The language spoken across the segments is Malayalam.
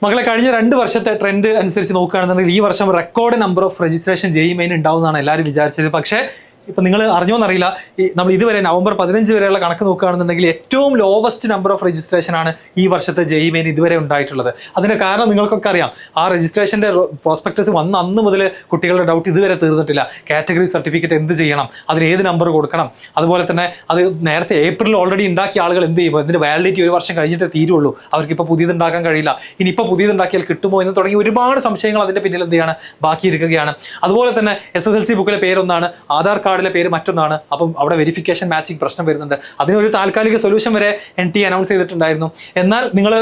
മക്കളെ കഴിഞ്ഞ 2 വർഷത്തെ ട്രെൻഡ് അനുസരിച്ച് നോക്കുകയാണെന്നുണ്ടെങ്കിൽ ഈ വർഷം record number of registration JEE main ഉണ്ടാവുമെന്നാണ് എല്ലാവരും വിചാരിച്ചത്. പക്ഷേ ഇപ്പം നിങ്ങൾ അറിഞ്ഞോന്നറിയില്ല, നമ്മൾ ഇതുവരെ നവംബർ 15 വരെയുള്ള കണക്ക് നോക്കുകയാണെന്നുണ്ടെങ്കിൽ ഏറ്റവും ലോവസ്റ്റ് നമ്പർ ഓഫ് രജിസ്ട്രേഷൻ ആണ് ഈ വർഷത്തെ ജെഇ മെയിൻ ഇതുവരെ ഉണ്ടായിട്ടുള്ളത്. അതിന്റെ കാരണം നിങ്ങൾക്കൊക്കെ അറിയാം. ആ രജിസ്ട്രേഷന്റെ പ്രോസ്പെക്ടസ് വന്ന അന്ന് മുതൽ കുട്ടികളുടെ ഡൗട്ട് ഇതുവരെ തീർന്നിട്ടില്ല. കാറ്റഗറി സർട്ടിഫിക്കറ്റ് എന്ത് ചെയ്യണം, അതിന് ഏത് നമ്പർ കൊടുക്കണം, അതുപോലെ തന്നെ അത് നേരത്തെ ഏപ്രിൽ ഓൾറെഡി ഉണ്ടാക്കിയ ആളുകൾ എന്ത് ചെയ്യും, അതിന്റെ വാലിഡിറ്റി 1 വർഷം കഴിഞ്ഞിട്ട് തീരുള്ളൂ, അവർക്ക് ഇപ്പോൾ പുതിയത് ഉണ്ടാക്കാൻ കഴിയില്ല, ഇനിയിപ്പോൾ പുതിയത് ഉണ്ടാക്കിയാൽ കിട്ടുമോ എന്ന് തുടങ്ങി ഒരുപാട് സംശയങ്ങൾ അതിന്റെ പിന്നിൽ എന്ത് ചെയ്യാണ് ബാക്കിയിരിക്കുകയാണ്. അതുപോലെ തന്നെ SSLC ബുക്കിലെ പേരൊന്നാണ്, ആധാർ കാർഡിലെ പേര് മറ്റൊന്നാണ്. അപ്പം അവിടെ വെരിഫിക്കേഷൻ മാച്ചിങ് പ്രശ്നം വരുന്നുണ്ട്. അതിനൊരു താൽക്കാലിക സൊല്യൂഷൻ വരെ NT അനൗൺസ് ചെയ്തിട്ടുണ്ടായിരുന്നു. എന്നാൽ നിങ്ങൾ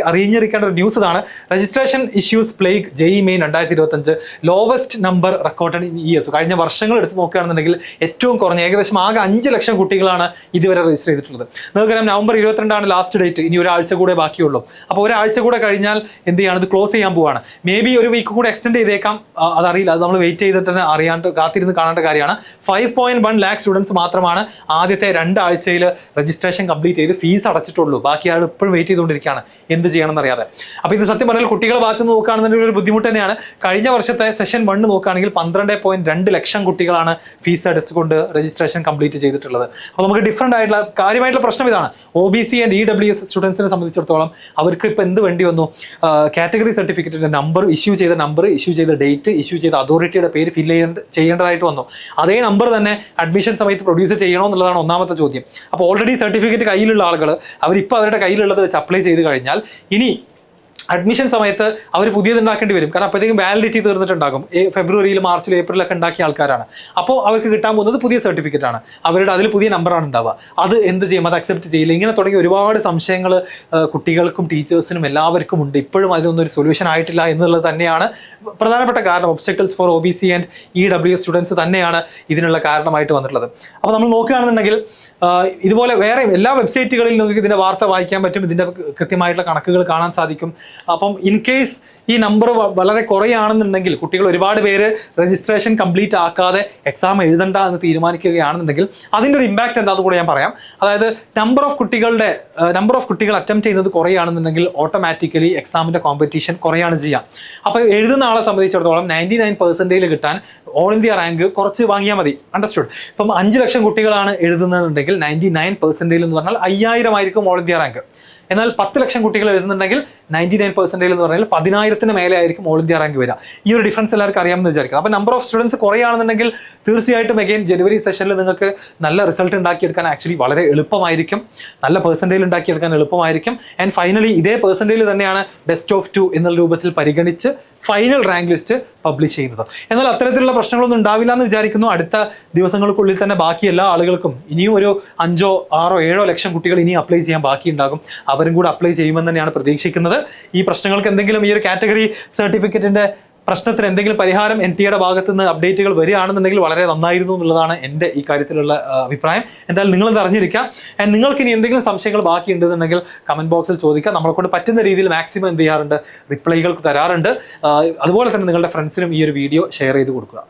അറിഞ്ഞിരിക്കേണ്ട ഒരു ന്യൂസ് ഇതാണ്: registration issues plague JEE main 2025, lowest number record in years. കഴിഞ്ഞ വർഷങ്ങൾ എടുത്ത് നോക്കുകയാണെന്നുണ്ടെങ്കിൽ ഏറ്റവും കുറഞ്ഞ ഏകദേശം ആകെ 5 ലക്ഷം കുട്ടികളാണ് ഇതുവരെ രജിസ്റ്റർ ചെയ്തിട്ടുള്ളത്. നിങ്ങൾക്കറിയാം നവംബർ 22 ലാസ്റ്റ് ഡേറ്റ്, ഇനി ഒരാഴ്ച കൂടെ ബാക്കിയുള്ളൂ. അപ്പോൾ ഒരാഴ്ച കൂടെ കഴിഞ്ഞാൽ എന്ത് ചെയ്യാണ്, ഇത് ക്ലോസ് ചെയ്യാൻ പോവാണ്. മേ ബി ഒരു വീക്ക് കൂടെ എക്സ്റ്റെൻഡ് ചെയ്തേക്കാം, അതറിയില്ല. അത് നമ്മൾ വെയിറ്റ് ചെയ്തിട്ട് തന്നെ അറിയാണ്ട് കാത്തിരുന്ന് കാണേണ്ട കാര്യമാണ്. 5.1 lakh സ്റ്റുഡൻസ് മാത്രമാണ് ആദ്യത്തെ 2 ആഴ്ചയിൽ രജിസ്ട്രേഷൻ കംപ്ലീറ്റ് ചെയ്ത് ഫീസ് അടച്ചിട്ടുള്ളൂ. ബാക്കി ആൾ ഇപ്പോഴും വെയിറ്റ് ചെയ്തുകൊണ്ടിരിക്കുകയാണ് എന്ത് ചെയ്യണമെന്ന് അറിയാതെ. അപ്പോൾ ഇത് സത്യം പറഞ്ഞാൽ കുട്ടികളെ ഭാഗത്ത് നിന്ന് നോക്കുകയാണെന്നുണ്ടെങ്കിൽ ഒരു ബുദ്ധിമുട്ട് തന്നെയാണ്. കഴിഞ്ഞ വർഷത്തെ സെഷൻ 1 നോക്കുകയാണെങ്കിൽ 12.2 ലക്ഷം കുട്ടികളാണ് ഫീസ് അടച്ചുകൊണ്ട് രജിസ്ട്രേഷൻ കംപ്ലീറ്റ് ചെയ്തിട്ടുള്ളത്. അപ്പോൾ നമുക്ക് ഡിഫറെൻ്റ് ആയിട്ടുള്ള കാര്യമായിട്ടുള്ള പ്രശ്നം ഇതാണ്. OBC ആൻഡ് EWS സ്റ്റുഡൻസിനെ സംബന്ധിച്ചിടത്തോളം അവർക്ക് ഇപ്പോൾ എന്ത് വേണ്ടി വന്നു, കാറ്റഗറി സർട്ടിഫിക്കറ്റിൻ്റെ നമ്പർ, ഇഷ്യൂ ചെയ്ത നമ്പർ, ഇഷ്യൂ ചെയ്ത ഡേറ്റ്, ഇഷ്യൂ ചെയ്ത അതോറിറ്റിയുടെ പേര് ഫില്ല് ചെയ്യേണ്ടതായിട്ട് വന്നു. അതേ നമ്പർ തന്നെ അഡ്മിഷൻ സമയത്ത് പ്രൊഡ്യൂസ് ചെയ്യണോ എന്നുള്ളതാണ് ഒന്നാമത്തെ ചോദ്യം. അപ്പോൾ ഓൾറെഡി സർട്ടിഫിക്കറ്റ് കയ്യിലുള്ള ആളുകൾ അവരിപ്പോൾ അവരുടെ കയ്യിലുള്ളത് വെച്ച് അപ്ലൈ ചെയ്ത് കഴിഞ്ഞാൽ ഇനി അഡ്മിഷൻ സമയത്ത് അവർ പുതിയത് ഉണ്ടാക്കേണ്ടി വരും. കാരണം അപ്പോഴത്തേക്കും വാലിഡിറ്റി തീർന്നിട്ടുണ്ടാകും. ഫെബ്രുവരിയിൽ, മാർച്ചിൽ, ഏപ്രിലൊക്കെ ഉണ്ടാക്കിയ ആൾക്കാരാണ്. അപ്പോൾ അവർക്ക് കിട്ടാൻ പോകുന്നത് പുതിയ സർട്ടിഫിക്കറ്റ് ആണ്, അവരുടെ അതിൽ പുതിയ നമ്പറാണ് ഉണ്ടാവുക. അത് എന്ത് ചെയ്യും, അത് അക്സെപ്റ്റ് ചെയ്യില്ല. ഇങ്ങനെ തുടങ്ങി ഒരുപാട് സംശയങ്ങൾ കുട്ടികൾക്കും ടീച്ചേഴ്സിനും എല്ലാവർക്കും ഉണ്ട്. ഇപ്പോഴും അതിനൊന്നും ഒരു സൊല്യൂഷൻ ആയിട്ടില്ല എന്നുള്ളത് തന്നെയാണ് പ്രധാനപ്പെട്ട കാരണം. Obstacles for OBC and EWS students തന്നെയാണ് ഇതിനുള്ള കാരണമായിട്ട് വന്നിട്ടുള്ളത്. അപ്പോൾ നമ്മൾ നോക്കുകയാണെന്നുണ്ടെങ്കിൽ ഇതുപോലെ വേറെ എല്ലാ വെബ്സൈറ്റുകളിൽ നിങ്ങൾക്ക് ഇതിൻ്റെ വാർത്ത വായിക്കാൻ പറ്റും, ഇതിൻ്റെ കൃത്യമായിട്ടുള്ള കണക്കുകൾ കാണാൻ സാധിക്കും. അപ്പം ഇൻ കേസ് ഈ നമ്പർ വളരെ കുറയാണെന്നുണ്ടെങ്കിൽ, കുട്ടികൾ ഒരുപാട് പേര് രജിസ്ട്രേഷൻ കംപ്ലീറ്റ് ആക്കാതെ എക്സാം എഴുതണ്ട എന്ന് തീരുമാനിക്കുകയാണെന്നുണ്ടെങ്കിൽ അതിൻ്റെ ഒരു ഇമ്പാക്റ്റ് എന്താണെന്ന് കൂടെ ഞാൻ പറയാം. അതായത് നമ്പർ ഓഫ് കുട്ടികൾ അറ്റംപ്റ്റ് ചെയ്യുന്നത് കുറയാണെന്നുണ്ടെങ്കിൽ ഓട്ടോമാറ്റിക്കലി എക്സാമിൻ്റെ കോമ്പറ്റീഷൻ കുറയാണ് ചെയ്യാം. അപ്പോൾ എഴുതുന്ന ആളെ സംബന്ധിച്ചിടത്തോളം 99% കിട്ടാൻ ഓൾ ഇന്ത്യ റാങ്ക് കുറച്ച് വാങ്ങിയാൽ മതി. അണ്ടർസ്റ്റുഡ്? ഇപ്പം 5 ലക്ഷം കുട്ടികളാണ് എഴുതുന്നതെന്നുണ്ടെങ്കിൽ 99% എന്ന് പറഞ്ഞാൽ 5000 ആയിരിക്കും ഓൾ ഇന്ത്യ റാങ്ക്. എന്നാൽ 10 ലക്ഷം കുട്ടികൾ എഴുതുന്നുണ്ടെങ്കിൽ 99% എന്ന് പറഞ്ഞാൽ 10,000-ന് മേലെ ആയിരിക്കും ഓൾ ഇന്ത്യ റാങ്ക് വരിക. ഈ ഒരു ഡിഫറൻസ് എല്ലാവർക്കും അറിയാമെന്ന് വിചാരിക്കുക. അപ്പോൾ നമ്പർ ഓഫ് സ്റ്റുഡൻസ് കുറയാണെന്നുണ്ടെങ്കിൽ തീർച്ചയായിട്ടും അഗെയിൻ ജനുവരി സെഷനിൽ നിങ്ങൾക്ക് നല്ല റിസൾട്ട് ഉണ്ടാക്കിയെടുക്കാൻ ആക്ച്വലി വളരെ എളുപ്പമായിരിക്കും, നല്ല പെർസെൻറ്റേജ് ഉണ്ടാക്കിയെടുക്കാൻ എളുപ്പമായിരിക്കും. ആൻഡ് ഫൈനലി ഇതേ പെർസെൻറ്റേജ് തന്നെയാണ് ബെസ്റ്റ് ഓഫ് 2 എന്നുള്ള രൂപത്തിൽ പരിഗണിച്ച് ഫൈനൽ റാങ്ക് ലിസ്റ്റ് പബ്ലിഷ് ചെയ്യുന്നത്. എന്നാൽ അത്തരത്തിലുള്ള പ്രശ്നങ്ങളൊന്നും ഉണ്ടാവില്ല എന്ന് വിചാരിക്കുന്നു. അടുത്ത ദിവസങ്ങൾക്കുള്ളിൽ തന്നെ ബാക്കി എല്ലാ ആളുകൾക്കും ഇനിയും ഒരു 5, 6, 7 ലക്ഷം കുട്ടികൾ ഇനിയും അപ്ലൈ ചെയ്യാൻ ബാക്കിയുണ്ടാകും. അവരും കൂടെ അപ്ലൈ ചെയ്യുമെന്ന് തന്നെയാണ് പ്രതീക്ഷിക്കുന്നത്. ഈ പ്രശ്നങ്ങൾക്ക് എന്തെങ്കിലും, ഈ ഒരു കാറ്റഗറി സർട്ടിഫിക്കറ്റിന്റെ പ്രശ്നത്തിന് എന്തെങ്കിലും പരിഹാരം NTAയുടെ ഭാഗത്ത് നിന്ന് അപ്ഡേറ്റുകൾ വരികയാണെന്നുണ്ടെങ്കിൽ വളരെ നന്നായിരുന്നു എന്നുള്ളതാണ് എൻ്റെ ഈ കാര്യത്തിലുള്ള അഭിപ്രായം. എന്തായാലും നിങ്ങളത് അറിഞ്ഞിരിക്കാം. ആൻഡ് നിങ്ങൾക്ക് ഇനി എന്തെങ്കിലും സംശയങ്ങൾ ബാക്കിയുണ്ടെന്നുണ്ടെങ്കിൽ കമൻറ്റ് ബോക്സിൽ ചോദിക്കാം. നമ്മളെക്കൊണ്ട് പറ്റുന്ന രീതിയിൽ മാക്സിമം എന്ത് ചെയ്യാറുണ്ട്, റിപ്ലൈകൾക്ക് തരാറുണ്ട്. അതുപോലെ തന്നെ നിങ്ങളുടെ ഫ്രണ്ട്സിനും ഈ ഒരു വീഡിയോ ഷെയർ ചെയ്ത് കൊടുക്കുക.